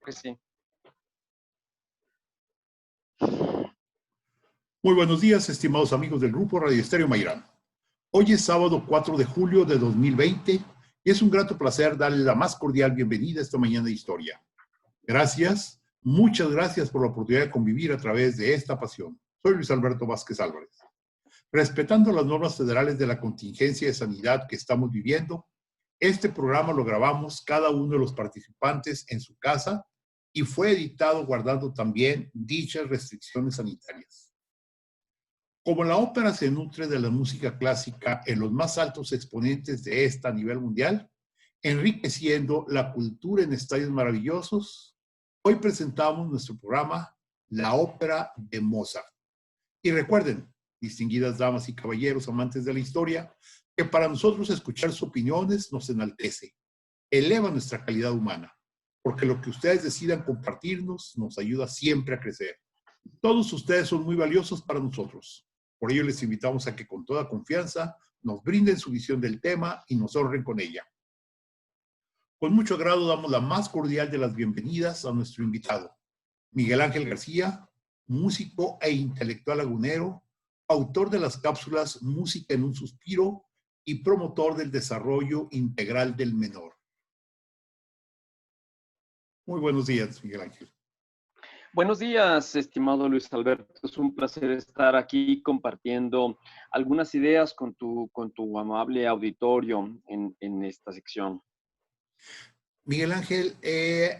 Pues sí. Muy buenos días, estimados amigos del Grupo Radio Estéreo Mairán. Hoy es sábado 4 de julio de 2020 y es un grato placer darle la más cordial bienvenida a esta mañana de historia. Gracias, muchas gracias por la oportunidad de convivir a través de esta pasión. Soy Luis Alberto Vázquez Álvarez. Respetando las normas federales de la contingencia de sanidad que estamos viviendo, este programa lo grabamos cada uno de los participantes en su casa y fue editado guardando también dichas restricciones sanitarias. Como la ópera se nutre de la música clásica en los más altos exponentes de esta a nivel mundial, enriqueciendo la cultura en estadios maravillosos, hoy presentamos nuestro programa La Ópera de Mozart. Y recuerden, distinguidas damas y caballeros amantes de la historia, que para nosotros escuchar sus opiniones nos enaltece, eleva nuestra calidad humana, porque lo que ustedes decidan compartirnos nos ayuda siempre a crecer. Todos ustedes son muy valiosos para nosotros. Por ello les invitamos a que con toda confianza nos brinden su visión del tema y nos honren con ella. Con mucho agrado damos la más cordial de las bienvenidas a nuestro invitado, Miguel Ángel García, músico e intelectual lagunero, autor de las cápsulas Música en un suspiro y promotor del desarrollo integral del menor. Muy buenos días, Miguel Ángel. Buenos días, estimado Luis Alberto. Es un placer estar aquí compartiendo algunas ideas con tu amable auditorio en esta sección. Miguel Ángel,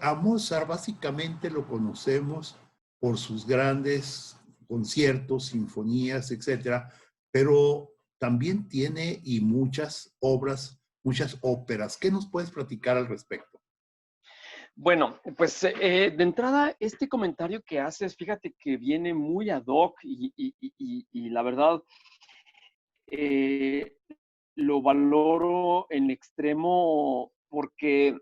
a Mozart básicamente lo conocemos por sus grandes conciertos, sinfonías, etcétera, pero también tiene muchas obras, muchas óperas. ¿Qué nos puedes platicar al respecto? Bueno, pues de entrada, este comentario que haces, fíjate que viene muy ad hoc y la verdad lo valoro en extremo porque,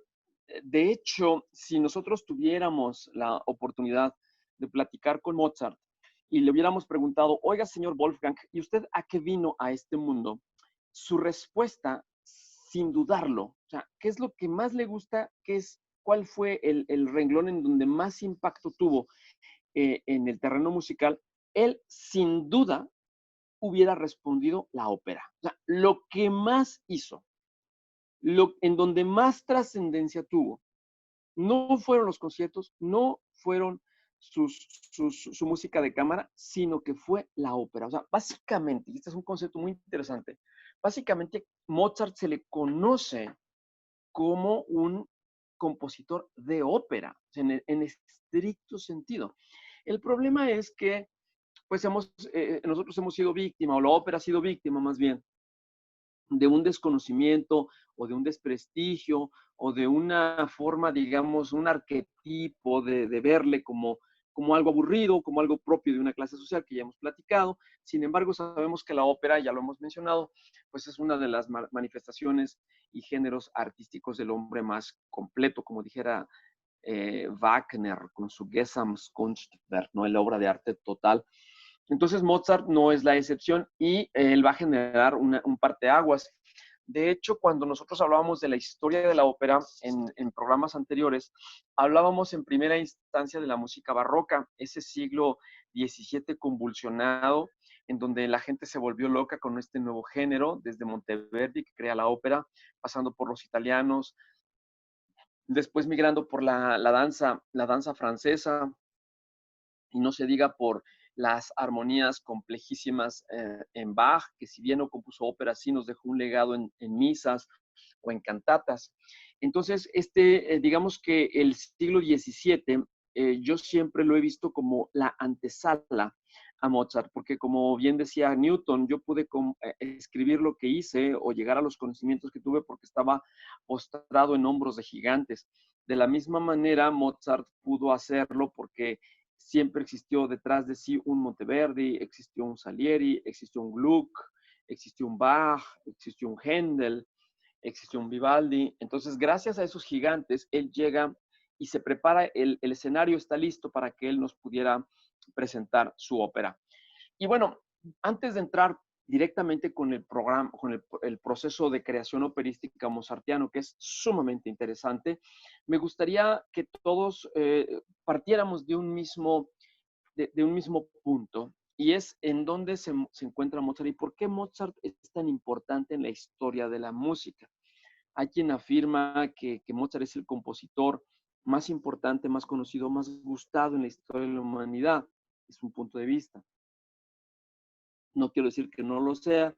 de hecho, si nosotros tuviéramos la oportunidad de platicar con Mozart y le hubiéramos preguntado, oiga, señor Wolfgang, ¿y usted a qué vino a este mundo? Su respuesta, sin dudarlo, o sea, ¿qué es lo que más le gusta? ¿Cuál fue el renglón en donde más impacto tuvo en el terreno musical? Él, sin duda, hubiera respondido la ópera. O sea, lo que más hizo, en donde más trascendencia tuvo, no fueron los conciertos, no fueron su música de cámara, sino que fue la ópera. O sea, básicamente, y este es un concepto muy interesante, básicamente Mozart se le conoce como un compositor de ópera, en estricto sentido. El problema es que pues nosotros hemos sido víctima, o la ópera ha sido víctima más bien, de un desconocimiento o de un desprestigio o de una forma, digamos, un arquetipo de verle como algo aburrido, como algo propio de una clase social que ya hemos platicado. Sin embargo, sabemos que la ópera, ya lo hemos mencionado, pues es una de las manifestaciones y géneros artísticos del hombre más completo, como dijera Wagner con su Gesamtkunstwerk, ¿no? La obra de arte total. Entonces Mozart no es la excepción y él va a generar un parteaguas. De hecho, cuando nosotros hablábamos de la historia de la ópera en programas anteriores, hablábamos en primera instancia de la música barroca, ese siglo XVII convulsionado, en donde la gente se volvió loca con este nuevo género, desde Monteverdi, que crea la ópera, pasando por los italianos, después migrando por la danza francesa, y no se diga por las armonías complejísimas en Bach, que si bien no compuso óperas, sí nos dejó un legado en misas o en cantatas. Entonces, digamos que el siglo XVII, yo siempre lo he visto como la antesala a Mozart, porque como bien decía Newton, yo pude escribir lo que hice o llegar a los conocimientos que tuve porque estaba postrado en hombros de gigantes. De la misma manera, Mozart pudo hacerlo porque siempre existió detrás de sí un Monteverdi, existió un Salieri, existió un Gluck, existió un Bach, existió un Händel, existió un Vivaldi. Entonces, gracias a esos gigantes, él llega y se prepara, el escenario está listo para que él nos pudiera presentar su ópera. Y bueno, antes de entrar directamente con el programa, con el proceso de creación operística mozartiano, que es sumamente interesante. Me gustaría que todos partiéramos de un mismo punto, y es en dónde se encuentra Mozart y por qué Mozart es tan importante en la historia de la música. Hay quien afirma que Mozart es el compositor más importante, más conocido, más gustado en la historia de la humanidad. Es un punto de vista. No quiero decir que no lo sea,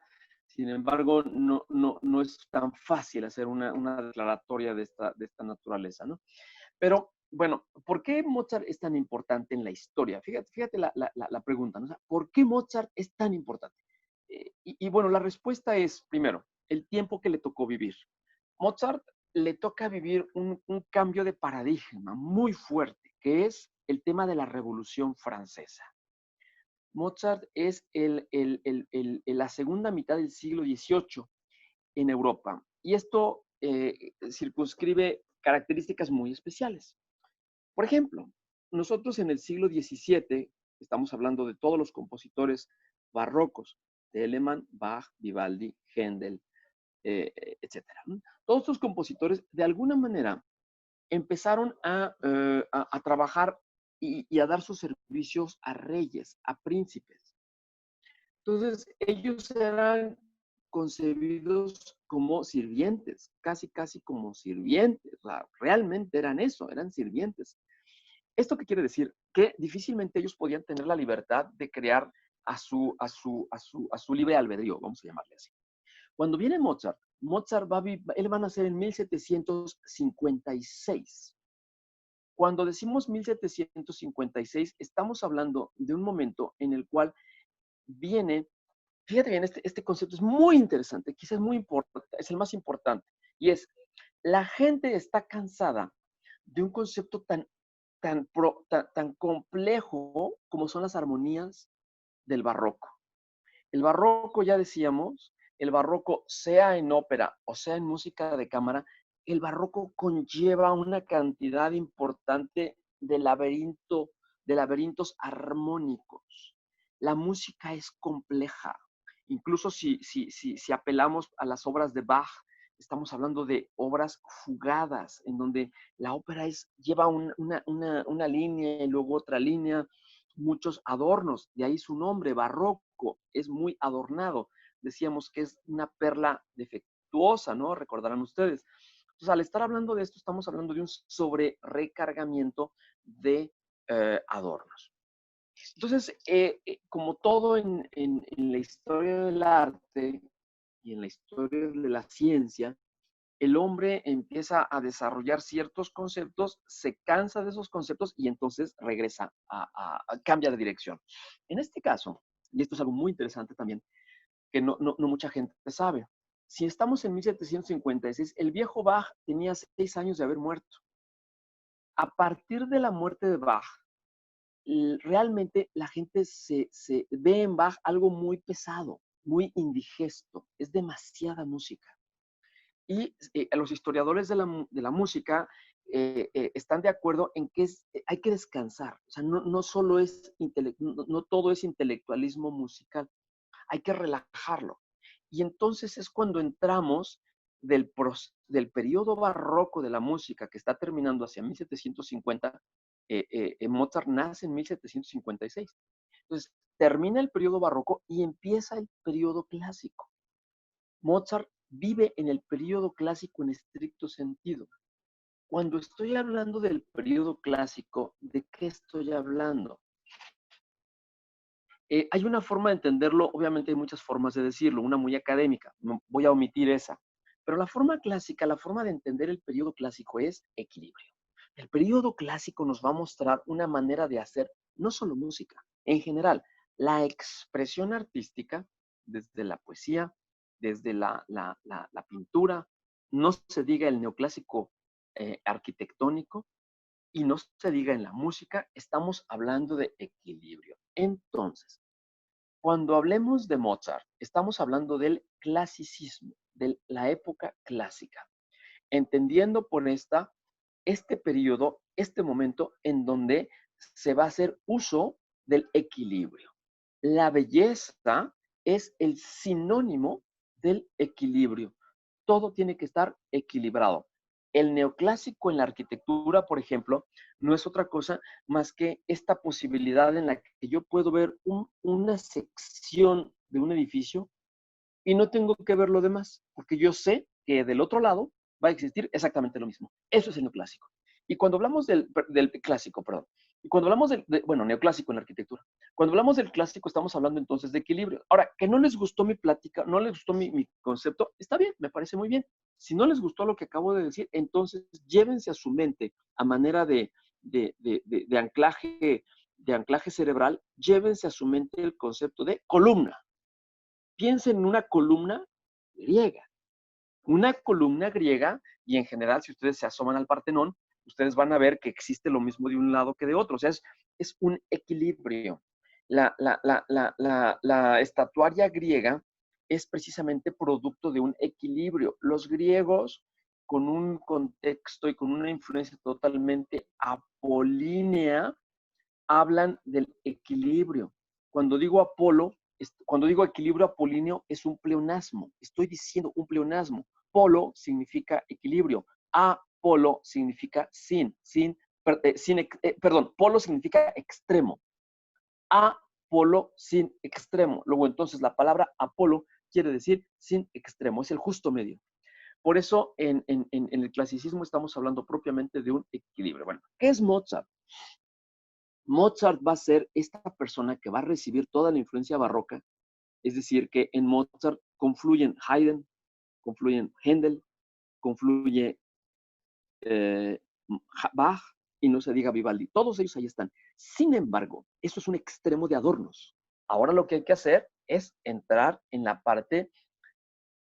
sin embargo, no es tan fácil hacer una declaratoria de esta naturaleza, ¿no? Pero, bueno, ¿por qué Mozart es tan importante en la historia? Fíjate la pregunta, ¿no? O sea, ¿por qué Mozart es tan importante? Bueno, la respuesta es, primero, el tiempo que le tocó vivir. Mozart le toca vivir un cambio de paradigma muy fuerte, que es el tema de la Revolución Francesa. Mozart es la segunda mitad del siglo XVIII en Europa, y esto circunscribe características muy especiales. Por ejemplo, nosotros en el siglo XVII, estamos hablando de todos los compositores barrocos, Telemann, Bach, Vivaldi, Händel, etc. Todos estos compositores, de alguna manera, empezaron a trabajar y a dar sus servicios a reyes, a príncipes. Entonces, ellos eran concebidos como sirvientes, casi como sirvientes. O sea, realmente eran eso, eran sirvientes. ¿Esto qué quiere decir? Que difícilmente ellos podían tener la libertad de crear a su libre albedrío, vamos a llamarle así. Cuando viene Mozart, él va a nacer en 1756. Cuando decimos 1756, estamos hablando de un momento en el cual viene, fíjate bien, este concepto es muy interesante, quizás muy importante, es el más importante, y es, la gente está cansada de un concepto tan complejo como son las armonías del barroco. El barroco, ya decíamos, el barroco, sea en ópera o sea en música de cámara, el barroco conlleva una cantidad importante de laberintos armónicos. La música es compleja. Incluso si apelamos a las obras de Bach, estamos hablando de obras fugadas, en donde la ópera lleva una línea y luego otra línea, muchos adornos, de ahí su nombre, barroco, es muy adornado. Decíamos que es una perla defectuosa, ¿no? Recordarán ustedes. Entonces, al estar hablando de esto, estamos hablando de un sobre recargamiento de adornos. Entonces, como todo en la historia del arte y en la historia de la ciencia, el hombre empieza a desarrollar ciertos conceptos, se cansa de esos conceptos y entonces regresa cambia de dirección. En este caso, y esto es algo muy interesante también, que no mucha gente sabe, si estamos en 1756, el viejo Bach tenía 6 años de haber muerto. A partir de la muerte de Bach, realmente la gente se ve en Bach algo muy pesado, muy indigesto, es demasiada música. Y los historiadores de la música están de acuerdo en que hay que descansar. O sea, no solo no todo es intelectualismo musical, hay que relajarlo. Y entonces es cuando entramos del periodo barroco de la música que está terminando hacia 1750. Mozart nace en 1756. Entonces, termina el periodo barroco y empieza el periodo clásico. Mozart vive en el periodo clásico en estricto sentido. Cuando estoy hablando del periodo clásico, ¿de qué estoy hablando? Hay una forma de entenderlo, obviamente hay muchas formas de decirlo, una muy académica, no, voy a omitir esa. Pero la forma clásica, la forma de entender el periodo clásico es equilibrio. El periodo clásico nos va a mostrar una manera de hacer no solo música, en general, la expresión artística, desde la poesía, desde la pintura, no se diga el neoclásico arquitectónico, y no se diga en la música, estamos hablando de equilibrio. Entonces, cuando hablemos de Mozart, estamos hablando del clasicismo, de la época clásica, entendiendo por este periodo, este momento en donde se va a hacer uso del equilibrio. La belleza es el sinónimo del equilibrio. Todo tiene que estar equilibrado. El neoclásico en la arquitectura, por ejemplo, no es otra cosa más que esta posibilidad en la que yo puedo ver una sección de un edificio y no tengo que ver lo demás, porque yo sé que del otro lado va a existir exactamente lo mismo. Eso es el neoclásico. Y cuando hablamos del clásico, perdón, y cuando hablamos bueno, neoclásico en la arquitectura, cuando hablamos del clásico estamos hablando entonces de equilibrio. Ahora, que no les gustó mi plática, no les gustó mi concepto, está bien, me parece muy bien. Si no les gustó lo que acabo de decir, entonces llévense a su mente a manera de anclaje cerebral, llévense a su mente el concepto de columna. Piensen en una columna griega. Una columna griega, y en general, si ustedes se asoman al Partenón, ustedes van a ver que existe lo mismo de un lado que de otro. O sea, es un equilibrio. La estatuaria griega es precisamente producto de un equilibrio. Los griegos, con un contexto y con una influencia totalmente apolínea, hablan del equilibrio. Cuando digo Apolo, cuando digo equilibrio apolíneo, es un pleonasmo. Estoy diciendo un pleonasmo. Polo significa equilibrio. Apolo significa perdón, polo significa extremo. Apolo sin extremo. Luego, entonces, la palabra Apolo quiere decir sin extremo. Es el justo medio. Por eso, en el clasicismo estamos hablando propiamente de un equilibrio. Bueno, ¿qué es Mozart? Mozart va a ser esta persona que va a recibir toda la influencia barroca, es decir, que en Mozart confluyen Haydn, confluyen Händel, confluye eh, Bach y no se diga Vivaldi. Todos ellos ahí están. Sin embargo, eso es un extremo de adornos. Ahora lo que hay que hacer es entrar en la parte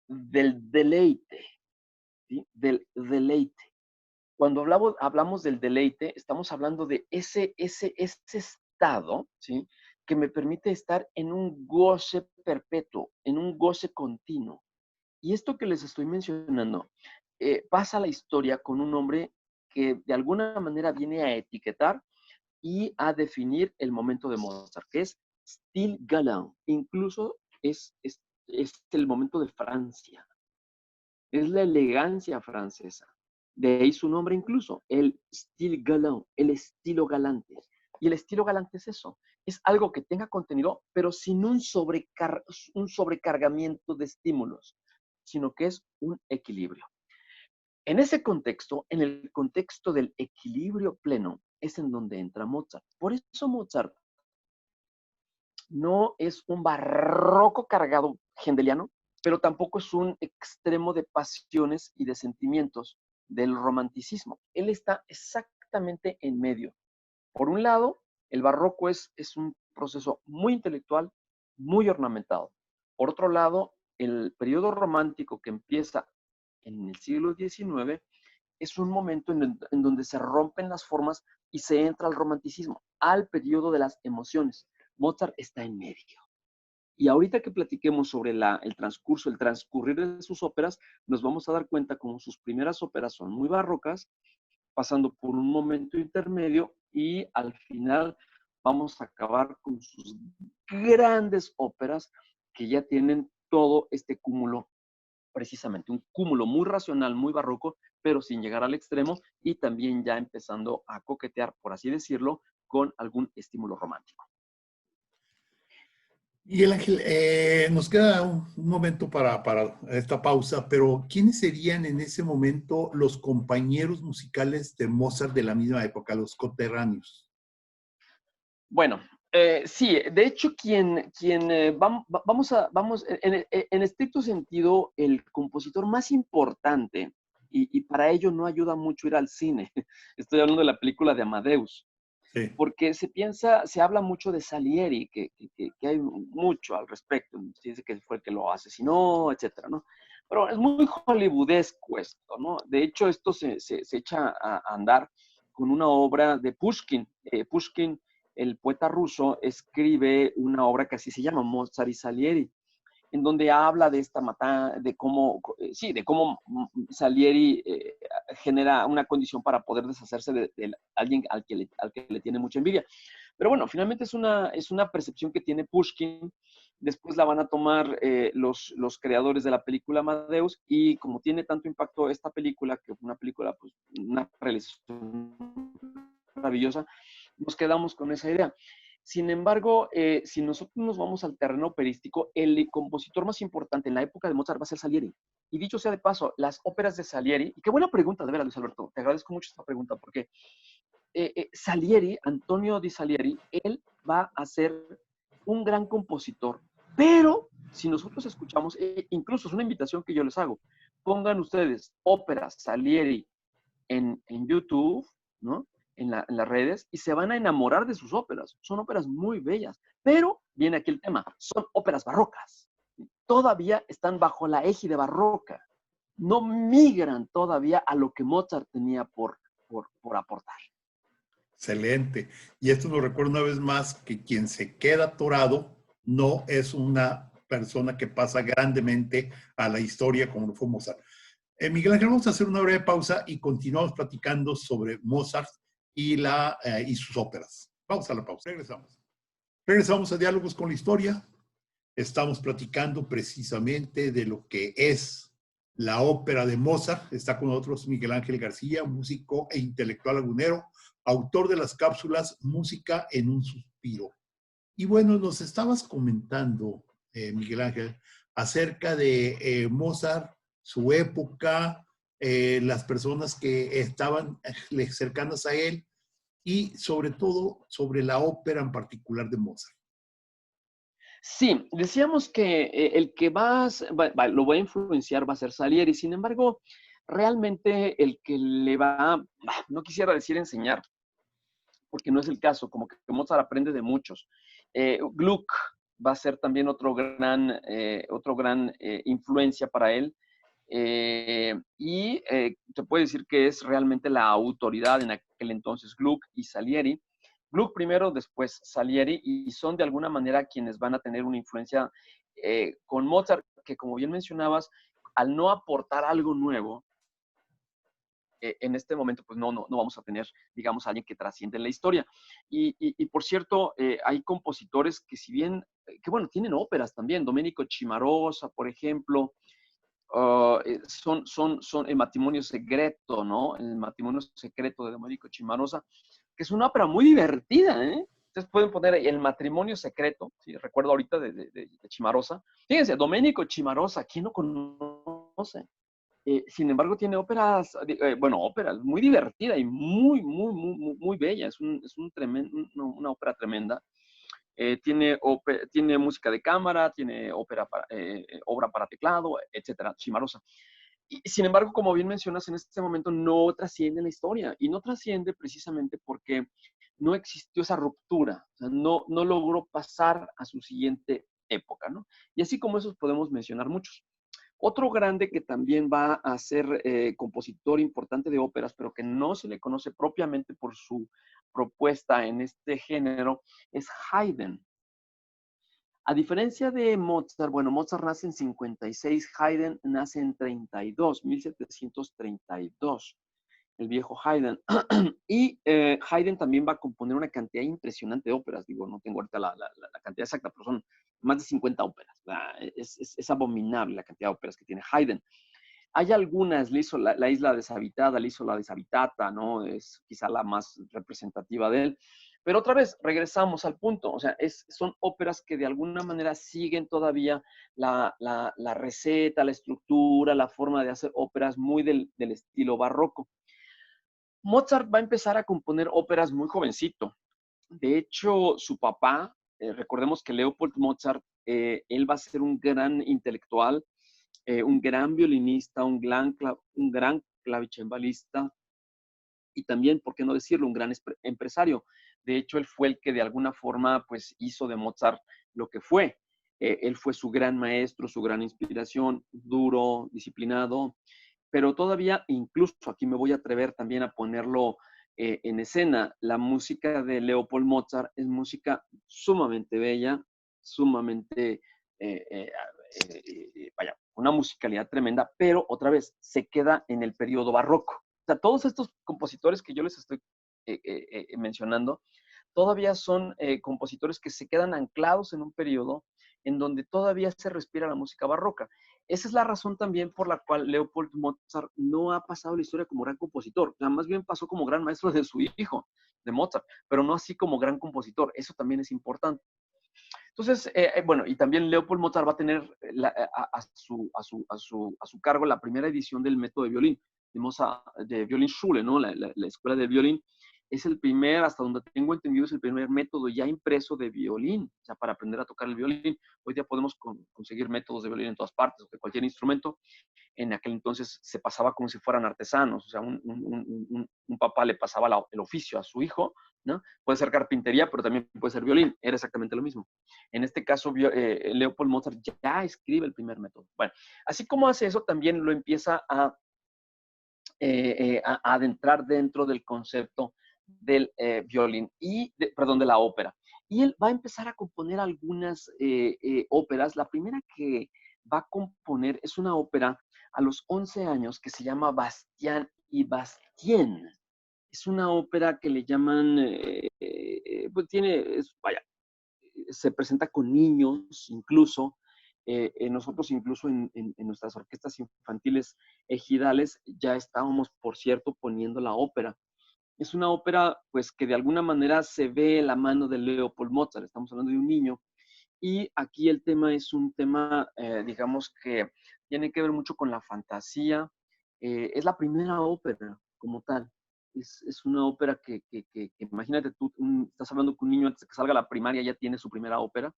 del deleite, ¿sí? Del deleite. Cuando hablamos del deleite, estamos hablando de ese estado, ¿sí? Que me permite estar en un goce perpetuo, en un goce continuo. Y esto que les estoy mencionando pasa a la historia con un hombre que de alguna manera viene a etiquetar y a definir el momento de Mozart, que es Style galant. Incluso es el momento de Francia. Es la elegancia francesa. De ahí su nombre incluso, el style galant, el estilo galante. Y el estilo galante es eso, es algo que tenga contenido, pero sin un sobrecargamiento de estímulos, sino que es un equilibrio. En ese contexto, en el contexto del equilibrio pleno, es en donde entra Mozart. Por eso Mozart no es un barroco cargado hendeliano, pero tampoco es un extremo de pasiones y de sentimientos del romanticismo. Él está exactamente en medio. Por un lado, el barroco es un proceso muy intelectual, muy ornamentado. Por otro lado, el periodo romántico que empieza en el siglo XIX es un momento en donde se rompen las formas y se entra al romanticismo, al periodo de las emociones. Mozart está en medio. Y ahorita que platiquemos sobre el transcurso, el transcurrir de sus óperas, nos vamos a dar cuenta como sus primeras óperas son muy barrocas, pasando por un momento intermedio y al final vamos a acabar con sus grandes óperas que ya tienen todo este cúmulo, precisamente un cúmulo muy racional, muy barroco, pero sin llegar al extremo y también ya empezando a coquetear, por así decirlo, con algún estímulo romántico. Miguel Ángel, nos queda un momento para esta pausa, pero ¿quiénes serían en ese momento los compañeros musicales de Mozart de la misma época, los coterráneos? Bueno, sí, de hecho, vamos, en estricto sentido, el compositor más importante, y para ello no ayuda mucho ir al cine, estoy hablando de la película de Amadeus, Sí. porque se habla mucho de Salieri, que hay mucho al respecto, se dice que fue el que lo asesinó, etcétera, ¿no? Pero es muy hollywoodesco esto, ¿no? De hecho, esto se echa a andar con una obra de Pushkin. Pushkin, el poeta ruso, escribe una obra que así se llama, Mozart y Salieri, en donde habla de esta matanza, de cómo Salieri genera una condición para poder deshacerse de alguien al que le tiene mucha envidia. Pero bueno, finalmente es una percepción que tiene Pushkin. Después la van a tomar los creadores de la película Amadeus, y como tiene tanto impacto esta película, que fue una película, pues una realización maravillosa, nos quedamos con esa idea. Sin embargo, si nosotros nos vamos al terreno operístico, el compositor más importante en la época de Mozart va a ser Salieri. Y dicho sea de paso, las óperas de Salieri, y qué buena pregunta, de veras, Luis Alberto, te agradezco mucho esta pregunta, porque Salieri, Antonio Di Salieri, él va a ser un gran compositor, pero si nosotros escuchamos, incluso es una invitación que yo les hago, pongan ustedes óperas Salieri en YouTube, ¿no? En las redes, y se van a enamorar de sus óperas. Son óperas muy bellas, pero viene aquí el tema, son óperas barrocas. Todavía están bajo la égide barroca. No migran todavía a lo que Mozart tenía por aportar. Excelente. Y esto nos recuerda una vez más que quien se queda atorado no es una persona que pasa grandemente a la historia como lo fue Mozart. Miguel Ángel, vamos a hacer una breve pausa y continuamos platicando sobre Mozart y sus óperas. Vamos a la pausa. Regresamos. Regresamos a Diálogos con la Historia. Estamos platicando precisamente de lo que es la ópera de Mozart. Está con nosotros Miguel Ángel García, músico e intelectual lagunero, autor de las cápsulas Música en un suspiro. Y bueno, nos estabas comentando, Miguel Ángel, acerca de Mozart, su época, las personas que estaban cercanas a él y sobre todo sobre la ópera en particular de Mozart. Sí, decíamos que el que lo va a influenciar va a ser Salieri. Sin embargo, realmente el que le va, no quisiera decir enseñar, porque no es el caso, como que Mozart aprende de muchos. Gluck va a ser también otro gran influencia para él. Se puede decir que es realmente la autoridad en aquel entonces, Gluck y Salieri. Gluck primero, después Salieri, y son de alguna manera quienes van a tener una influencia con Mozart, que como bien mencionabas, al no aportar algo nuevo, en este momento, pues no vamos a tener, digamos, a alguien que trasciende en la historia. Y por cierto, hay compositores que si bien, que bueno, tienen óperas también, Domenico Cimarosa, por ejemplo, son el matrimonio secreto, ¿no? El matrimonio secreto de Domenico Cimarosa, que es una ópera muy divertida, ¿eh? Ustedes pueden poner ahí el matrimonio secreto, ¿sí? Recuerdo ahorita de Cimarosa. Fíjense, Domenico Cimarosa, ¿quién no conoce? Sin embargo, tiene óperas, óperas muy divertida y muy bella. Una ópera tremenda. Tiene música de cámara, tiene obra para teclado, etcétera, Cimarosa. Y, sin embargo, como bien mencionas, en este momento no trasciende la historia, y no trasciende precisamente porque no existió esa ruptura, o sea, no logró pasar a su siguiente época, ¿no? Y así como esos podemos mencionar muchos. Otro grande que también va a ser compositor importante de óperas, pero que no se le conoce propiamente por su propuesta en este género, es Haydn. A diferencia de Mozart, bueno, Mozart nace en 56, Haydn nace en 32, 1732, el viejo Haydn. Y Haydn también va a componer una cantidad impresionante de óperas. Digo, no tengo ahorita la cantidad exacta, pero son más de 50 óperas. Es abominable la cantidad de óperas que tiene Haydn. Hay algunas, le hizo la Isla Deshabitada, le hizo la Deshabitata, ¿no? Es quizá la más representativa de él. Pero otra vez, regresamos al punto, o sea, son óperas que de alguna manera siguen todavía la receta, la estructura, la forma de hacer óperas muy del estilo barroco. Mozart va a empezar a componer óperas muy jovencito. De hecho, su papá, recordemos que Leopold Mozart, él va a ser un gran intelectual, un gran violinista, un gran clavicembalista y también, ¿por qué no decirlo?, un gran empresario. De hecho, él fue el que de alguna forma pues hizo de Mozart lo que fue. Él fue su gran maestro, su gran inspiración, duro, disciplinado, pero todavía, incluso aquí me voy a atrever también a ponerlo en escena, la música de Leopold Mozart es música sumamente bella, sumamente, vaya, una musicalidad tremenda, pero otra vez se queda en el periodo barroco. O sea, todos estos compositores que yo les estoy mencionando todavía son compositores que se quedan anclados en un periodo en donde todavía se respira la música barroca. Esa es la razón también por la cual Leopold Mozart no ha pasado la historia como gran compositor. O sea, más bien pasó como gran maestro de su hijo, de Mozart, pero no así como gran compositor. Eso también es importante. Entonces, bueno, y también Leopold Mozart va a tener a su cargo la primera edición del método de violín, de Violinschule, ¿no? La escuela de violín. Es el primer, hasta donde tengo entendido, es el primer método ya impreso de violín, o sea, para aprender a tocar el violín. Hoy día podemos conseguir métodos de violín en todas partes, de cualquier instrumento. En aquel entonces se pasaba como si fueran artesanos, o sea, un papá le pasaba el oficio a su hijo, ¿no? Puede ser carpintería, pero también puede ser violín, era exactamente lo mismo. En este caso, Leopold Mozart ya escribe el primer método. Bueno, así como hace eso, también lo empieza a adentrar dentro del concepto del violín perdón, de la ópera. Y él va a empezar a componer algunas óperas. La primera que va a componer es una ópera a los 11 años que se llama Bastien y Bastien. Es una ópera que le llaman, pues vaya, se presenta con niños incluso. Nosotros incluso en nuestras orquestas infantiles ejidales ya estábamos, por cierto, poniendo la ópera. Es una ópera, pues, que de alguna manera se ve la mano de Leopold Mozart. Estamos hablando de un niño. Y aquí el tema es un tema, digamos, que tiene que ver mucho con la fantasía. Es la primera ópera como tal. Es una ópera que imagínate tú, estás hablando con un niño antes de que salga a la primaria, ya tiene su primera ópera.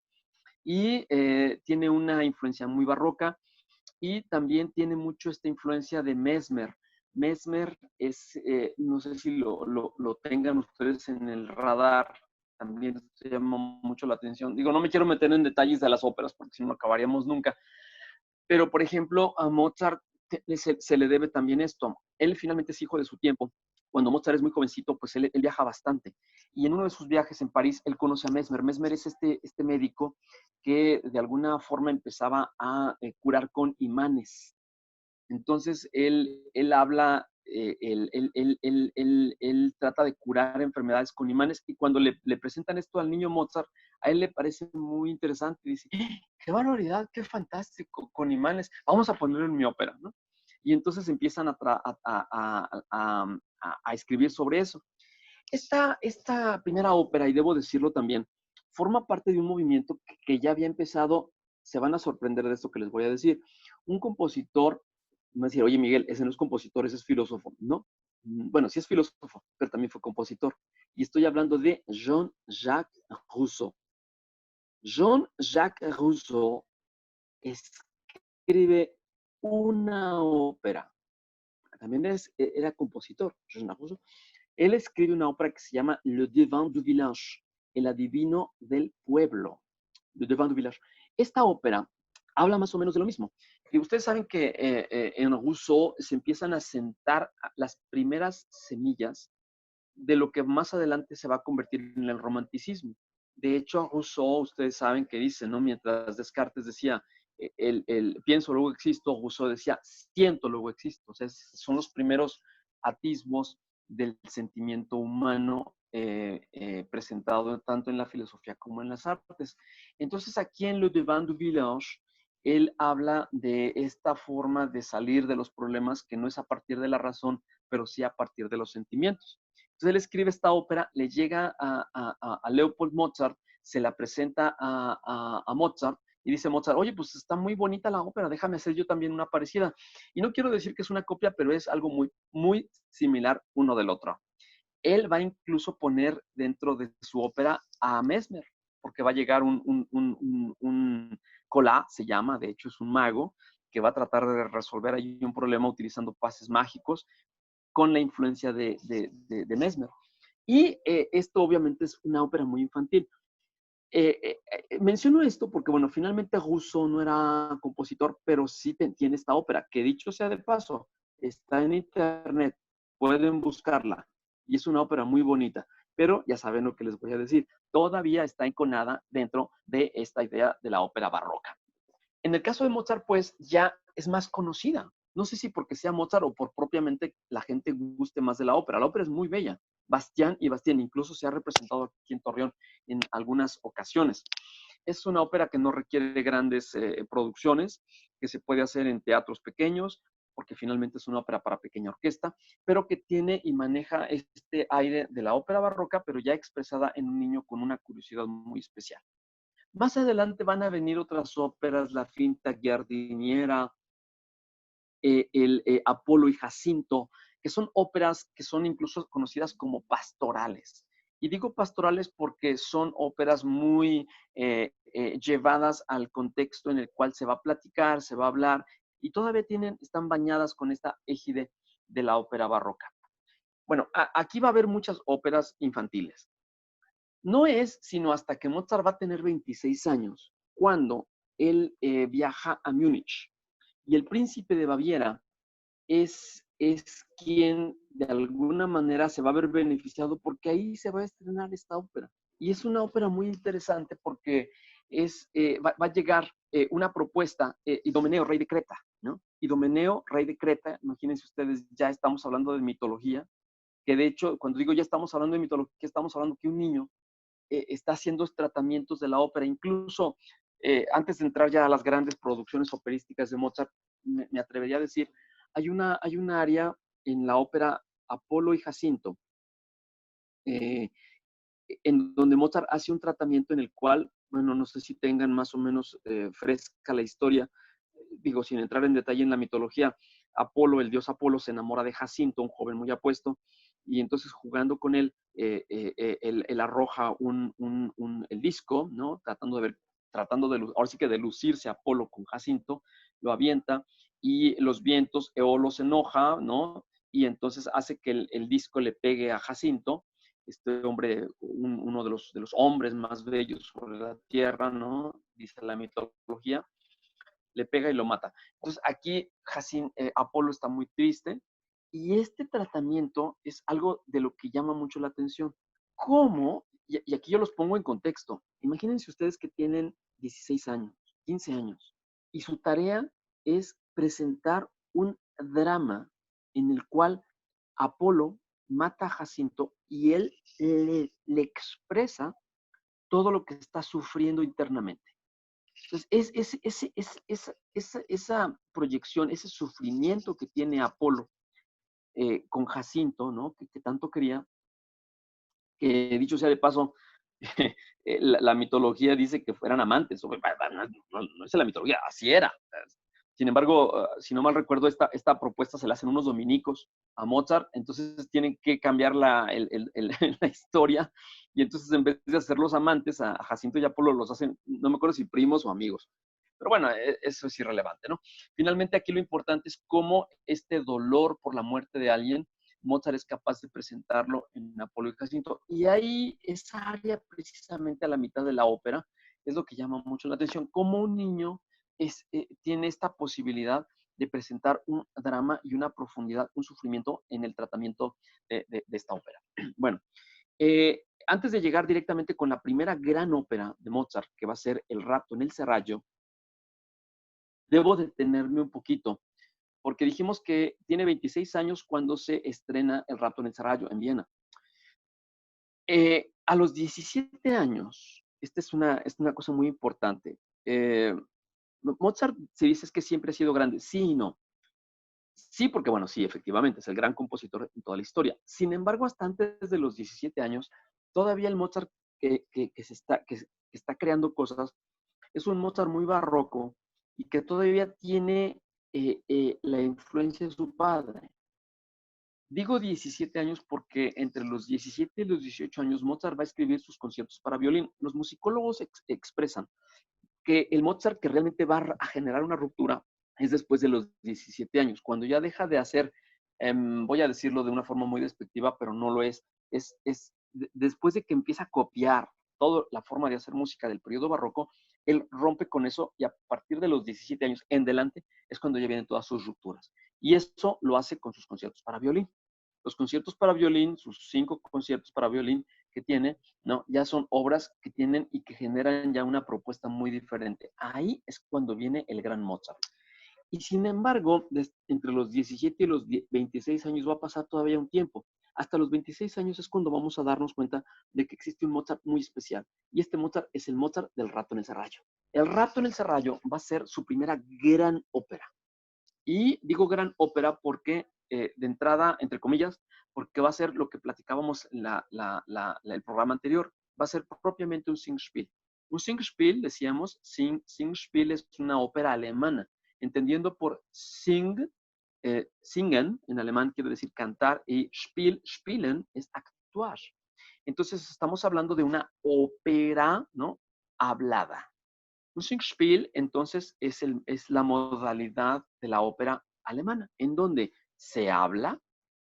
Y tiene una influencia muy barroca y también tiene mucho esta influencia de Mesmer. Mesmer es, no sé si lo tengan ustedes en el radar, también se llama mucho la atención. Digo, no me quiero meter en detalles de las óperas porque si no acabaríamos nunca, pero por ejemplo a Mozart se le debe también esto. Él finalmente es hijo de su tiempo. Cuando Mozart es muy jovencito, pues él viaja bastante. Y en uno de sus viajes en París, él conoce a Mesmer. Mesmer es este médico que de alguna forma empezaba a curar con imanes. Entonces, él habla, él trata de curar enfermedades con imanes y cuando le presentan esto al niño Mozart, a él le parece muy interesante. Dice, qué barbaridad, qué fantástico, con imanes, vamos a ponerlo en mi ópera, ¿no? Y entonces empiezan a escribir sobre eso. Esta primera ópera, y debo decirlo también, forma parte de un movimiento que ya había empezado. Se van a sorprender de esto que les voy a decir. Un compositor, me va a decir, oye Miguel, ese no es compositor, ese es filósofo. No, bueno, sí es filósofo, pero también fue compositor. Y estoy hablando de Jean-Jacques Rousseau. Jean-Jacques Rousseau escribe una ópera. También era compositor, Jean-Jacques Rousseau. Él escribe una ópera que se llama Le Devin du Village, el adivino del pueblo. Le Devin du Village. Esta ópera habla más o menos de lo mismo. Y ustedes saben que en Rousseau se empiezan a sentar las primeras semillas de lo que más adelante se va a convertir en el romanticismo. De hecho, Rousseau, ustedes saben que dice, ¿no? Mientras Descartes decía, pienso, luego existo, Rousseau decía, siento, luego existo. O sea, son los primeros atismos del sentimiento humano presentado tanto en la filosofía como en las artes. Entonces, aquí en Le Devin du Village, él habla de esta forma de salir de los problemas que no es a partir de la razón, pero sí a partir de los sentimientos. Entonces él escribe esta ópera, le llega a Leopold Mozart, se la presenta a Mozart y dice Mozart, oye, pues está muy bonita la ópera, déjame hacer yo también una parecida. Y no quiero decir que es una copia, pero es algo muy, muy similar uno del otro. Él va a incluso poner dentro de su ópera a Mesmer, porque va a llegar un Colá, se llama, de hecho es un mago, que va a tratar de resolver ahí un problema utilizando pases mágicos con la influencia de Mesmer. Y esto obviamente es una ópera muy infantil. Menciono esto porque, bueno, finalmente Rousseau no era compositor, pero sí tiene esta ópera, que dicho sea de paso, está en internet, pueden buscarla, y es una ópera muy bonita, pero ya saben lo que les voy a decir, todavía está enconada dentro de esta idea de la ópera barroca. En el caso de Mozart, pues ya es más conocida. No sé si porque sea Mozart o por propiamente la gente guste más de la ópera. La ópera es muy bella, Bastián y Bastien. Incluso se ha representado aquí en Torreón en algunas ocasiones. Es una ópera que no requiere grandes producciones, que se puede hacer en teatros pequeños, porque finalmente es una ópera para pequeña orquesta, pero que tiene y maneja este aire de la ópera barroca, pero ya expresada en un niño con una curiosidad muy especial. Más adelante van a venir otras óperas, La Finta Giardiniera, el Apolo y Jacinto, que son óperas que son incluso conocidas como pastorales. Y digo pastorales porque son óperas muy llevadas al contexto en el cual se va a platicar, se va a hablar, y todavía están bañadas con esta égide de la ópera barroca. Bueno, aquí va a haber muchas óperas infantiles. No es sino hasta que Mozart va a tener 26 años, cuando él viaja a Múnich. Y el príncipe de Baviera es quien de alguna manera se va a ver beneficiado porque ahí se va a estrenar esta ópera. Y es una ópera muy interesante porque va a llegar una propuesta, Idomeneo, rey de Creta, ¿no? Idomeneo, rey de Creta, imagínense ustedes, ya estamos hablando de mitología, que de hecho, cuando digo ya estamos hablando de mitología, estamos hablando que un niño está haciendo tratamientos de la ópera, incluso antes de entrar ya a las grandes producciones operísticas de Mozart, me atrevería a decir, hay una área en la ópera Apolo y Jacinto, eh, en donde Mozart hace un tratamiento en el cual, bueno, no sé si tengan más o menos fresca la historia, digo, sin entrar en detalle en la mitología, Apolo, el dios Apolo, se enamora de Jacinto, un joven muy apuesto, y entonces jugando con él, él arroja el disco, ¿no? Ahora sí que de lucirse Apolo con Jacinto, lo avienta, y los vientos, Eolo se enoja, ¿no? Y entonces hace que el disco le pegue a Jacinto, este hombre, uno de los hombres más bellos sobre la tierra, ¿no? Dice la mitología, le pega y lo mata. Entonces aquí Apolo está muy triste y este tratamiento es algo de lo que llama mucho la atención. ¿Cómo? Y aquí yo los pongo en contexto. Imagínense ustedes que tienen 16 años, 15 años y su tarea es presentar un drama en el cual Apolo mata a Jacinto y él le expresa todo lo que está sufriendo internamente. Entonces, esa proyección, ese sufrimiento que tiene Apolo con Jacinto, ¿no? Que tanto quería, que dicho sea de paso, la mitología dice que fueran amantes. No es la mitología, así era. Sin embargo, si no mal recuerdo, esta propuesta se la hacen unos dominicos a Mozart, entonces tienen que cambiar la historia, y entonces en vez de hacer los amantes, a Jacinto y Apolo los hacen, no me acuerdo si primos o amigos. Pero bueno, eso es irrelevante, ¿no? Finalmente aquí lo importante es cómo este dolor por la muerte de alguien, Mozart es capaz de presentarlo en Apolo y Jacinto. Y ahí esa área precisamente a la mitad de la ópera es lo que llama mucho la atención, cómo un niño tiene esta posibilidad de presentar un drama y una profundidad, un sufrimiento en el tratamiento de esta ópera. Bueno, antes de llegar directamente con la primera gran ópera de Mozart, que va a ser El rapto en el Serrallo, debo detenerme un poquito, porque dijimos que tiene 26 años cuando se estrena El rapto en el Serrallo, en Viena. A los 17 años, esta es una cosa muy importante, Mozart se dice que siempre ha sido grande. Sí y no. Sí, porque bueno, sí, efectivamente, es el gran compositor en toda la historia. Sin embargo, hasta antes de los 17 años, todavía el Mozart que está creando cosas es un Mozart muy barroco y que todavía tiene la influencia de su padre. Digo 17 años porque entre los 17 y los 18 años Mozart va a escribir sus conciertos para violín. Los musicólogos expresan que el Mozart que realmente va a generar una ruptura es después de los 17 años, cuando ya deja de hacer, voy a decirlo de una forma muy despectiva, pero no lo es después de que empieza a copiar toda la forma de hacer música del periodo barroco, él rompe con eso y a partir de los 17 años en delante es cuando ya vienen todas sus rupturas. Y eso lo hace con sus conciertos para violín. Los conciertos para violín, sus 5 conciertos para violín que tiene, ¿no? Ya son obras que tienen y que generan ya una propuesta muy diferente. Ahí es cuando viene el gran Mozart. Y sin embargo, entre los 17 y los 26 años va a pasar todavía un tiempo, Hasta los 26 años es cuando vamos a darnos cuenta de que existe un Mozart muy especial. Y este Mozart es el Mozart del Rato en el Serrallo. El Rato en el Serrallo va a ser su primera gran ópera. Y digo gran ópera porque, de entrada, entre comillas, porque va a ser lo que platicábamos en el programa anterior, va a ser propiamente un Singspiel. Un Singspiel, decíamos, Singspiel es una ópera alemana, entendiendo por singen, en alemán quiere decir cantar, y spielen es actuar. Entonces estamos hablando de una ópera, ¿no? Hablada. Un Singspiel, entonces, es la modalidad de la ópera alemana, en donde se habla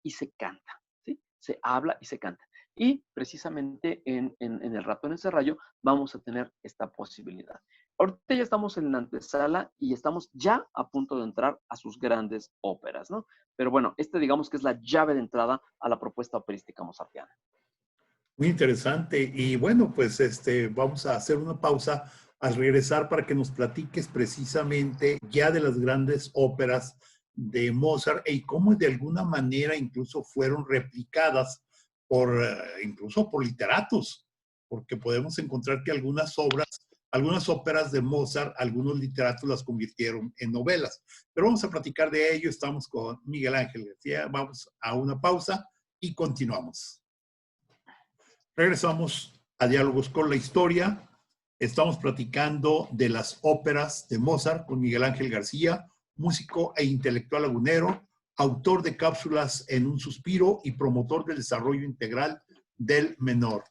y se canta, ¿sí? Se habla y se canta. Y precisamente en el Rato en el Serrallo vamos a tener esta posibilidad. Ahorita ya estamos en la antesala y estamos ya a punto de entrar a sus grandes óperas, ¿no? Pero bueno, digamos que es la llave de entrada a la propuesta operística mozartiana. Muy interesante. Y bueno, pues vamos a hacer una pausa al regresar para que nos platiques precisamente ya de las grandes óperas de Mozart y cómo de alguna manera incluso fueron replicadas incluso por literatos, porque podemos encontrar que algunas óperas de Mozart, algunos literatos las convirtieron en novelas. Pero vamos a platicar de ello. Estamos con Miguel Ángel García. Vamos a una pausa y continuamos. Regresamos a Diálogos con la Historia. Estamos platicando de las óperas de Mozart con Miguel Ángel García, músico e intelectual lagunero, autor de Cápsulas en un suspiro y promotor del desarrollo integral del menor.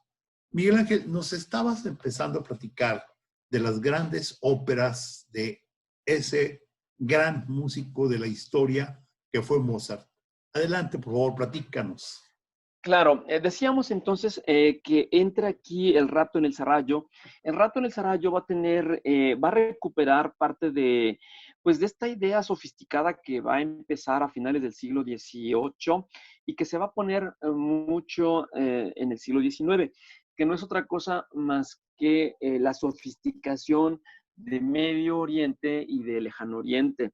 Miguel Ángel, nos estabas empezando a platicar de las grandes óperas de ese gran músico de la historia que fue Mozart. Adelante, por favor, platícanos. Claro, decíamos entonces que entra aquí el Rato en el Serrallo. El Rato en el Serrallo va a recuperar parte pues de esta idea sofisticada que va a empezar a finales del siglo XVIII y que se va a poner mucho en el siglo XIX, que no es otra cosa más que la sofisticación de Medio Oriente y de Lejano Oriente.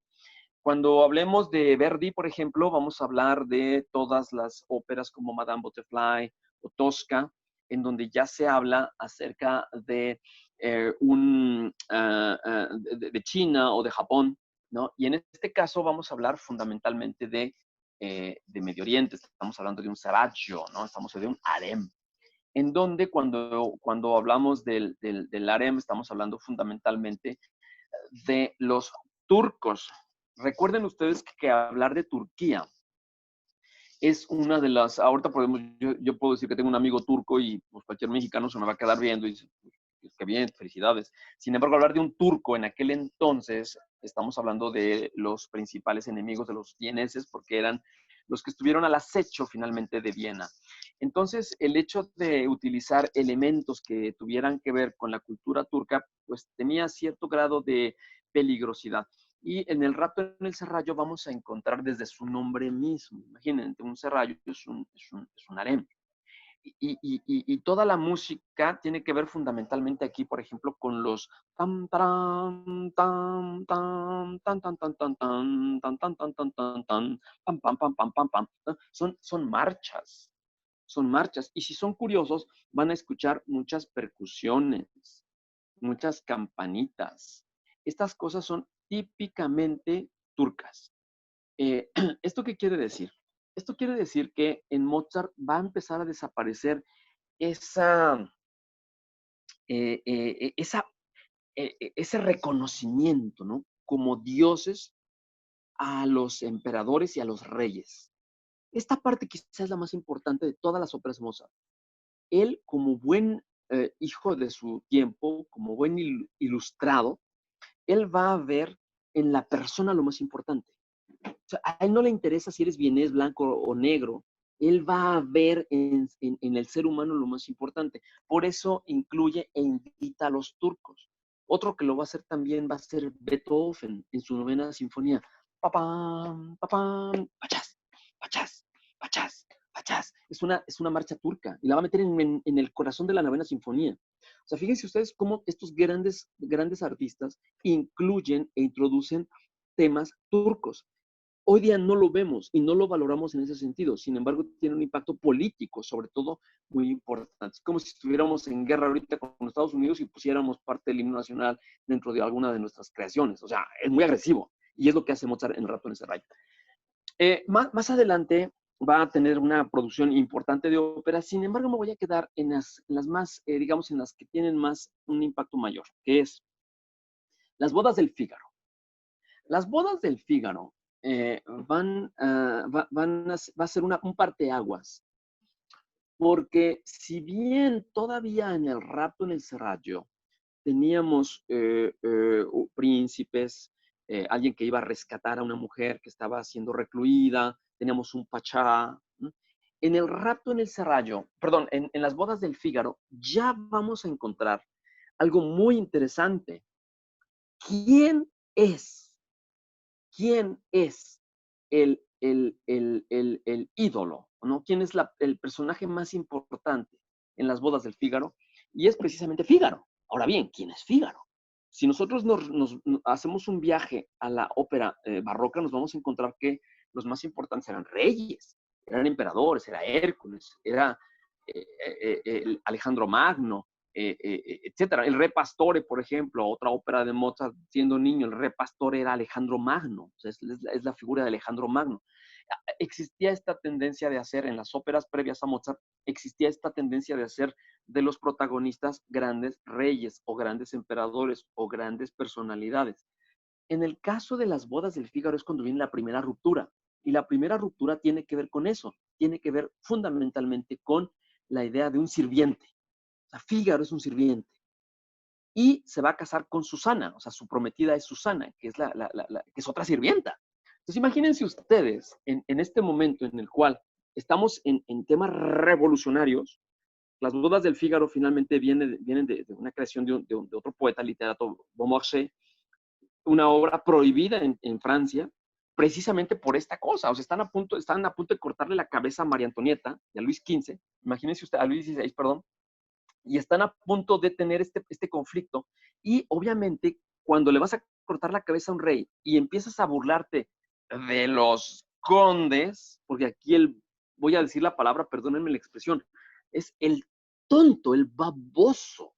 Cuando hablemos de Verdi, por ejemplo, vamos a hablar de todas las óperas como Madame Butterfly o Tosca, en donde ya se habla acerca de de China o de Japón, ¿no? Y en este caso vamos a hablar fundamentalmente de Medio Oriente, estamos hablando de un saraggio, ¿no? Estamos hablando de un harem, en donde cuando hablamos del harem estamos hablando fundamentalmente de los turcos. Recuerden ustedes que hablar de Turquía es una de las, ahorita yo puedo decir que tengo un amigo turco y pues cualquier mexicano se me va a quedar viendo y dice, pues, qué bien, felicidades. Sin embargo, hablar de un turco en aquel entonces, estamos hablando de los principales enemigos de los vieneses porque eran los que estuvieron al acecho finalmente de Viena. Entonces, el hecho de utilizar elementos que tuvieran que ver con la cultura turca, pues tenía cierto grado de peligrosidad. Y en el Rato en el Serrallo vamos a encontrar desde su nombre mismo. Imagínense, un serrallo es un harem. Y toda la música tiene que ver fundamentalmente aquí, por ejemplo, con los tam, taram, tam, tam, tan, tan, tan, tan, tan, tan, tan, tan, tan, tan, tan, pam, pam, pam, pam, pam, pam. Son marchas, son marchas. Y si son curiosos, van a escuchar muchas percusiones, muchas campanitas. Estas cosas son típicamente turcas. ¿Esto qué quiere decir? Esto quiere decir que en Mozart va a empezar a desaparecer esa, eh, eh, esa, ese reconocimiento, ¿no? Como dioses a los emperadores y a los reyes. Esta parte quizás es la más importante de todas las óperas de Mozart. Él, como buen hijo de su tiempo, como buen ilustrado, él va a ver en la persona lo más importante. O sea, a él no le interesa si eres vienés, blanco o negro. Él va a ver en el ser humano lo más importante. Por eso incluye e invita a los turcos. Otro que lo va a hacer también va a ser Beethoven en su novena sinfonía. Papam, papam, pachas, pachas, pachas, pachas. Es una marcha turca y la va a meter en el corazón de la novena sinfonía. O sea, fíjense ustedes cómo estos grandes artistas incluyen e introducen temas turcos. Hoy día no lo vemos y no lo valoramos en ese sentido. Sin embargo, tiene un impacto político, sobre todo, muy importante. Es como si estuviéramos en guerra ahorita con Estados Unidos y pusiéramos parte del himno nacional dentro de alguna de nuestras creaciones. O sea, es muy agresivo. Y es lo que hace Mozart en Ratones de Rayo. Más adelante va a tener una producción importante de ópera. Sin embargo, me voy a quedar en las más, digamos, en las que tienen más un impacto mayor, que es Las bodas del Fígaro. Las bodas del Fígaro va a ser un parteaguas, porque si bien todavía en el Rapto en el Serrallo teníamos príncipes, alguien que iba a rescatar a una mujer que estaba siendo recluida, teníamos un pachá. ¿No? En el Rapto en el Serrallo, perdón, en las bodas del Fígaro, ya vamos a encontrar algo muy interesante. ¿Quién es? ¿Quién es el ídolo? ¿No? ¿Quién es el personaje más importante en las bodas del Fígaro? Y es precisamente Fígaro. Ahora bien, ¿quién es Fígaro? Si nosotros nos hacemos un viaje a la ópera barroca, nos vamos a encontrar que los más importantes eran reyes, eran emperadores, era Hércules, era Alejandro Magno, etcétera. El Re Pastore, por ejemplo, otra ópera de Mozart, siendo niño, el Re Pastore era Alejandro Magno, o sea, es la figura de Alejandro Magno. Existía esta tendencia de hacer, en las óperas previas a Mozart, existía esta tendencia de hacer de los protagonistas grandes reyes o grandes emperadores o grandes personalidades. En el caso de las bodas del Fígaro es cuando viene la primera ruptura, y la primera ruptura tiene que ver con eso, tiene que ver fundamentalmente con la idea de un sirviente. O sea, Fígaro es un sirviente y se va a casar con Susana, o sea, su prometida es Susana, que es, que es otra sirvienta. Entonces, imagínense ustedes en este momento en el cual estamos en temas revolucionarios. Las bodas del Fígaro finalmente vienen de una creación de otro poeta, literato, Beaumarchais, una obra prohibida en Francia, precisamente por esta cosa. O sea, están a punto de cortarle la cabeza a María Antonieta y a Luis XV, imagínense usted, a Luis XVI, perdón, y están a punto de tener este conflicto. Y obviamente, cuando le vas a cortar la cabeza a un rey y empiezas a burlarte de los condes, porque aquí voy a decir la palabra, perdónenme la expresión, es el tonto, el baboso.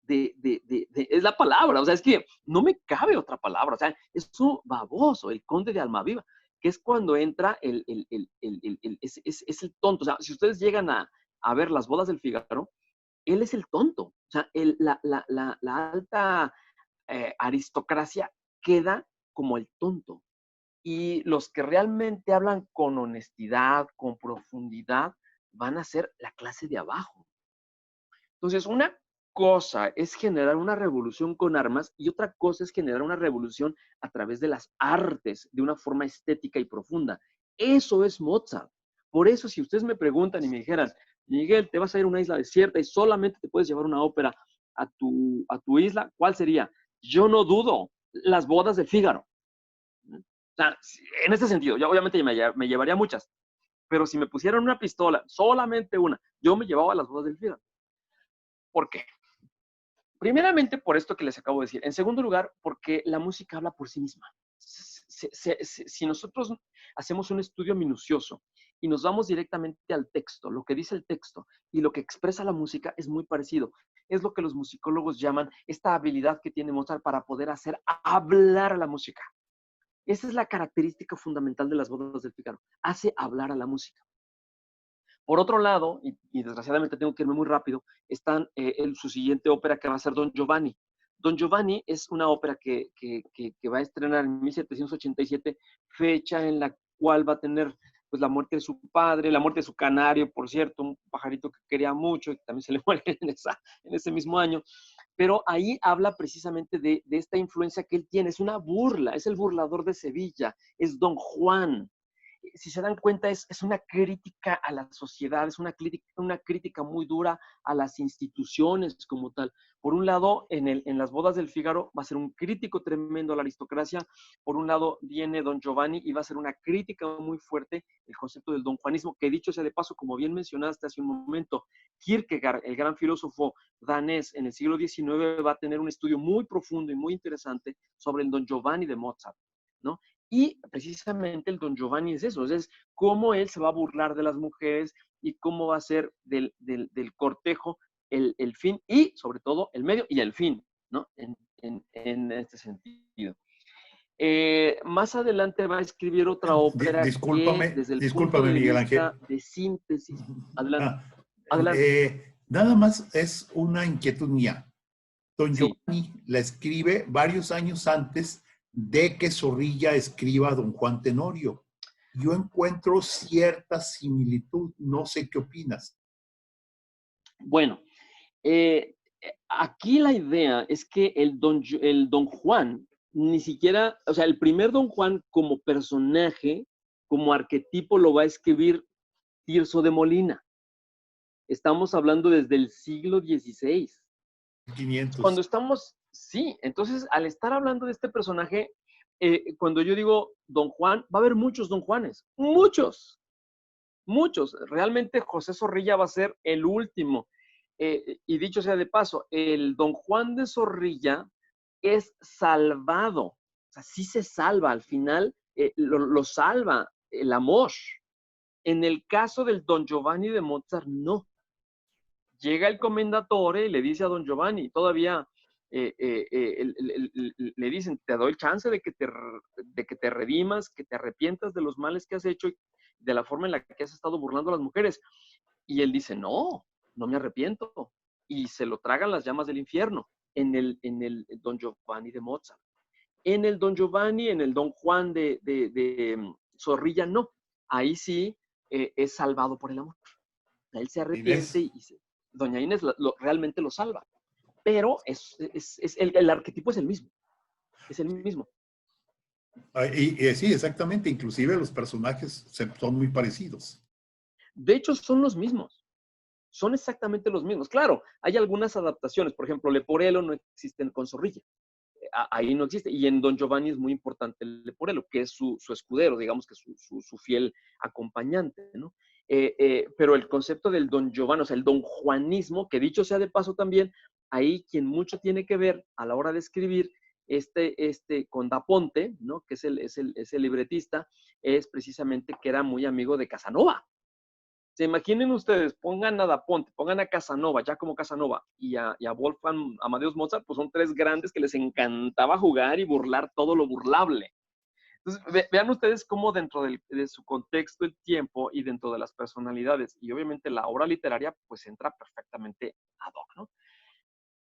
Es la palabra, o sea, es que no me cabe otra palabra, o sea, es un baboso, el conde de Almaviva, que es cuando entra es el tonto. O sea, si ustedes llegan a ver las bodas del Fígaro, él es el tonto. O sea, la alta aristocracia queda como el tonto. Y los que realmente hablan con honestidad, con profundidad, van a ser la clase de abajo. Entonces, una cosa es generar una revolución con armas y otra cosa es generar una revolución a través de las artes, de una forma estética y profunda. Eso es Mozart. Por eso, si ustedes me preguntan y me dijeran, Miguel, te vas a ir a una isla desierta y solamente te puedes llevar una ópera a tu isla, ¿cuál sería? Yo no dudo, Las bodas de Fígaro. O sea, en este sentido, yo obviamente me llevaría muchas, pero si me pusieran una pistola, solamente una, yo me llevaba Las bodas del Fígaro. ¿Por qué? Primeramente, por esto que les acabo de decir. En segundo lugar, porque la música habla por sí misma. Si nosotros hacemos un estudio minucioso y nos vamos directamente al texto, lo que dice el texto y lo que expresa la música es muy parecido. Es lo que los musicólogos llaman esta habilidad que tiene Mozart para poder hacer hablar a la música. Esa es la característica fundamental de las bodas del Fígaro. Hace hablar a la música. Por otro lado, y desgraciadamente tengo que irme muy rápido, está su siguiente ópera que va a ser Don Giovanni. Don Giovanni es una ópera que va a estrenar en 1787, fecha en la cual va a tener pues, la muerte de su padre, la muerte de su canario, por cierto, un pajarito que quería mucho y que también se le muere en ese mismo año. Pero ahí habla precisamente de esta influencia que él tiene. Es una burla, es el burlador de Sevilla, es Don Juan. Si se dan cuenta, es una crítica a la sociedad, es una crítica muy dura a las instituciones como tal. Por un lado, en las bodas del Fígaro va a ser un crítico tremendo a la aristocracia. Por un lado viene Don Giovanni y va a ser una crítica muy fuerte el concepto del don juanismo, que dicho sea de paso, como bien mencionaste hace un momento, Kierkegaard, el gran filósofo danés en el siglo XIX, va a tener un estudio muy profundo y muy interesante sobre el Don Giovanni de Mozart, ¿no? Y precisamente el Don Giovanni es eso, es cómo él se va a burlar de las mujeres y cómo va a ser del cortejo el fin y sobre todo el medio y el fin, ¿no? En este sentido. Más adelante va a escribir otra ópera que Discúlpame, desde el punto discúlpame, de Miguel Ángel. vista de síntesis, adelante, Ah, adelante, nada más es una inquietud mía. Don sí. Giovanni la escribe varios años antes de que Zorrilla escriba a Don Juan Tenorio. Yo encuentro cierta similitud, no sé qué opinas. Bueno, aquí la idea es que el Don Juan, ni siquiera, o sea, el primer Don Juan como personaje, como arquetipo, lo va a escribir Tirso de Molina. Estamos hablando desde el siglo XVI. 500. Cuando estamos, sí, entonces al estar hablando de este personaje, cuando yo digo Don Juan, va a haber muchos Don Juanes, muchos, muchos. Realmente José Zorrilla va a ser el último. Y dicho sea de paso, el Don Juan de Zorrilla es salvado, o sea, sí se salva al final, lo salva el amor. En el caso del Don Giovanni de Mozart, no. Llega el comendatore y le dice a Don Giovanni, todavía le dicen, te doy el chance de que te redimas, que te arrepientas de los males que has hecho y de la forma en la que has estado burlando a las mujeres. Y él dice, no, no me arrepiento. Y se lo tragan las llamas del infierno en el Don Giovanni de Mozart. En el Don Giovanni, en el Don Juan de Zorrilla, no. Ahí sí es salvado por el amor. Él se arrepiente Inés. y doña Inés realmente lo salva. Pero el arquetipo es el mismo. Es el mismo. Y sí, exactamente. Inclusive los personajes son muy parecidos. De hecho, son los mismos. Son exactamente los mismos. Claro, hay algunas adaptaciones. Por ejemplo, Leporello no existe con Zorrilla. Ahí no existe. Y en Don Giovanni es muy importante el Leporello, que es su escudero, digamos que su fiel acompañante, ¿no? Pero el concepto del Don Giovanni, o sea, el Don Juanismo, que dicho sea de paso también, ahí quien mucho tiene que ver a la hora de escribir con Da Ponte, ¿no? Que es el libretista, es precisamente que era muy amigo de Casanova. Se imaginen ustedes, pongan a Da Ponte, pongan a Casanova, ya como Casanova, y a Wolfgang Amadeus Mozart, pues son tres grandes que les encantaba jugar y burlar todo lo burlable. Entonces, vean ustedes cómo dentro de su contexto, el tiempo y dentro de las personalidades y obviamente la obra literaria, pues entra perfectamente ad hoc, ¿no?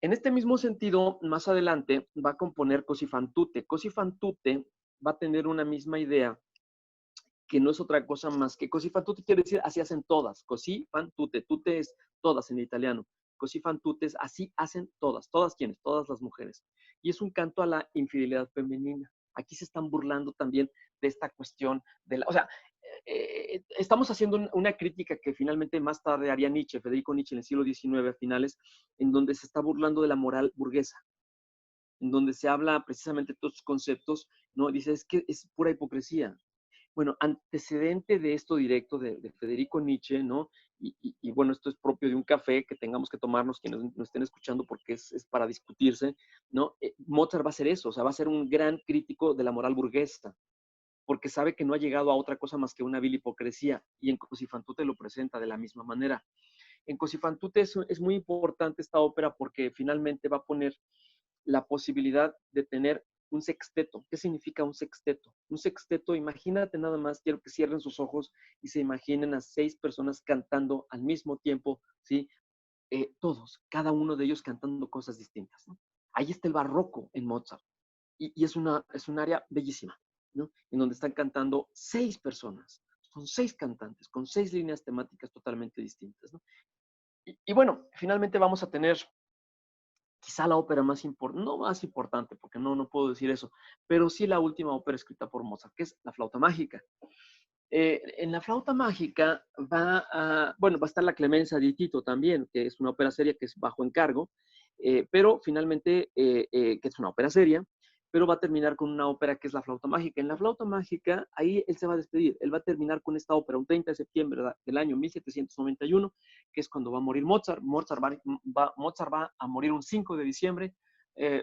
En este mismo sentido, más adelante va a componer Cosi fan tutte. Cosi fan tutte va a tener una misma idea que no es otra cosa más que così fan tutte quiere decir así hacen todas. Così fan tutte. Tutte es todas en italiano. Così fan tutte es así hacen todas. ¿Todas quiénes? Todas las mujeres. Y es un canto a la infidelidad femenina. Aquí se están burlando también de esta cuestión de la, o sea, estamos haciendo una crítica que finalmente más tarde haría Nietzsche, Federico Nietzsche en el siglo XIX a finales, en donde se está burlando de la moral burguesa, en donde se habla precisamente de todos estos conceptos, ¿no? Dice, es que es pura hipocresía. Bueno, antecedente de esto directo de Federico Nietzsche, ¿no? Y bueno, esto es propio de un café que tengamos que tomarnos quienes nos estén escuchando porque es para discutirse, ¿no? Mozart va a ser eso, o sea, va a ser un gran crítico de la moral burguesa, porque sabe que no ha llegado a otra cosa más que una vil hipocresía, y en Così fan tutte lo presenta de la misma manera. En Così fan tutte es muy importante esta ópera porque finalmente va a poner la posibilidad de tener un sexteto. ¿Qué significa un sexteto? Un sexteto, imagínate nada más, quiero que cierren sus ojos y se imaginen a 6 personas cantando al mismo tiempo, ¿sí? Todos, cada uno de ellos cantando cosas distintas, ¿no? Ahí está el barroco en Mozart. Y es un área bellísima, ¿no? En donde están cantando 6 personas. Son 6 cantantes con 6 líneas temáticas totalmente distintas, ¿no? Y bueno, finalmente vamos a tener quizá la ópera más importante, no más importante, porque no puedo decir eso, pero sí la última ópera escrita por Mozart, que es La Flauta Mágica. En La Flauta Mágica va a estar La Clemencia di Tito también, que es una ópera seria que es bajo encargo, pero finalmente, que es una ópera seria, pero va a terminar con una ópera que es La Flauta Mágica. En La Flauta Mágica, ahí él se va a despedir, él va a terminar con esta ópera un 30 de septiembre del año 1791, que es cuando va a morir Mozart. Mozart va a morir un 5 de diciembre,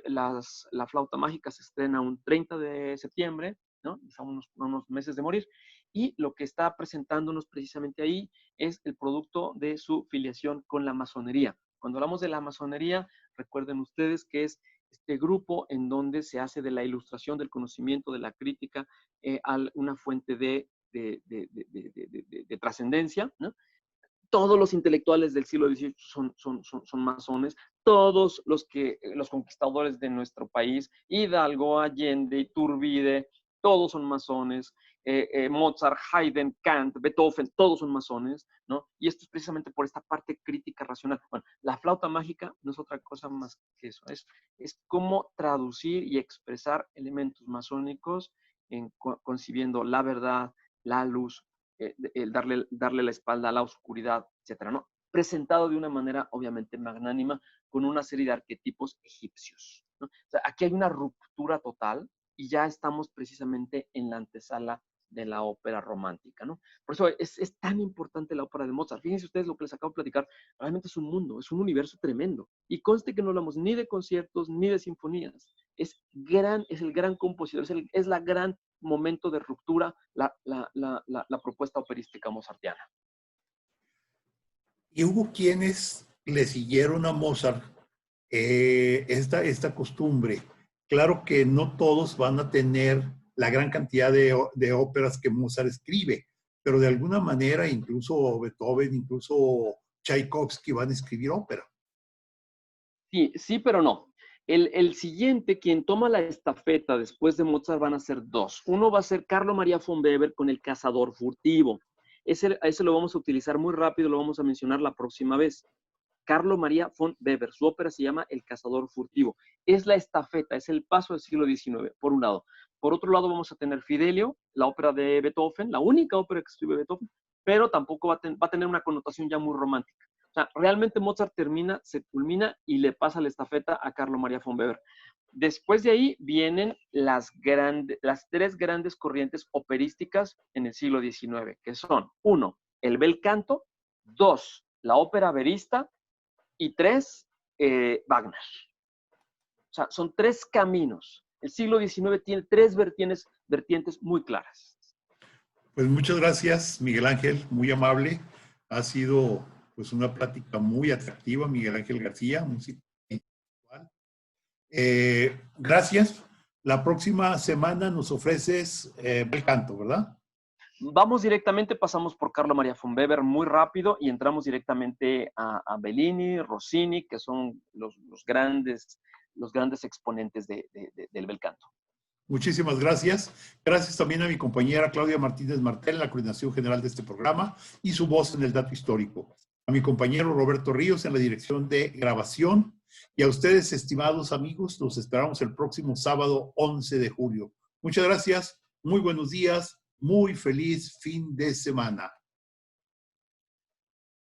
La Flauta Mágica se estrena un 30 de septiembre, ¿no? Está unos meses de morir. Y lo que está presentándonos precisamente ahí es el producto de su filiación con la masonería. Cuando hablamos de la masonería, recuerden ustedes que es este grupo en donde se hace de la ilustración, del conocimiento, de la crítica, una fuente de trascendencia, ¿no? Todos los intelectuales del siglo XVIII son masones, todos los conquistadores de nuestro país, Hidalgo, Allende, Iturbide, todos son masones, Mozart, Haydn, Kant, Beethoven, todos son masones, ¿no? Y esto es precisamente por esta parte crítica racional. Bueno, la flauta mágica no es otra cosa más que eso, es cómo traducir y expresar elementos masónicos concibiendo la verdad, la luz, el darle la espalda a la oscuridad, etcétera, ¿no? Presentado de una manera obviamente magnánima con una serie de arquetipos egipcios, ¿no? O sea, aquí hay una ruptura total y ya estamos precisamente en la antesala de la ópera romántica, ¿no? Por eso es tan importante la ópera de Mozart. Fíjense ustedes lo que les acabo de platicar, realmente es un mundo, es un universo tremendo. Y conste que no hablamos ni de conciertos ni de sinfonías. Es el gran compositor, es la gran momento de ruptura la propuesta operística mozartiana. Y hubo quienes le siguieron a Mozart esta costumbre. Claro que no todos van a tener la gran cantidad de óperas que Mozart escribe, pero de alguna manera incluso Beethoven, incluso Tchaikovsky van a escribir ópera. Sí, pero no. El siguiente, quien toma la estafeta después de Mozart, van a ser dos. Uno va a ser Carlo Maria von Weber con El Cazador Furtivo. Ese lo vamos a utilizar muy rápido, lo vamos a mencionar la próxima vez. Carlo Maria von Weber, su ópera se llama El Cazador Furtivo. Es la estafeta, es el paso del siglo XIX, por un lado. Por otro lado vamos a tener Fidelio, la ópera de Beethoven, la única ópera que escribe Beethoven, pero tampoco va a tener una connotación ya muy romántica. O sea, realmente Mozart se culmina y le pasa la estafeta a Carlo Maria von Weber. Después de ahí vienen las tres grandes corrientes operísticas en el siglo XIX, que son, 1, el bel canto, 2, la ópera verista, y 3, Wagner. O sea, son 3 caminos. El siglo XIX tiene 3 vertientes muy claras. Pues muchas gracias, Miguel Ángel, muy amable. Ha sido pues una plática muy atractiva, Miguel Ángel García, músico intelectual. Gracias. La próxima semana nos ofreces bel canto, ¿verdad? Vamos directamente, pasamos por Carlo Maria von Weber muy rápido y entramos directamente a Bellini, Rossini, que son los grandes exponentes del bel canto. Muchísimas gracias. Gracias también a mi compañera Claudia Martínez Martel en la coordinación general de este programa y su voz en el dato histórico. A mi compañero Roberto Ríos en la dirección de grabación. Y a ustedes, estimados amigos, los esperamos el próximo sábado 11 de julio. Muchas gracias, muy buenos días, muy feliz fin de semana.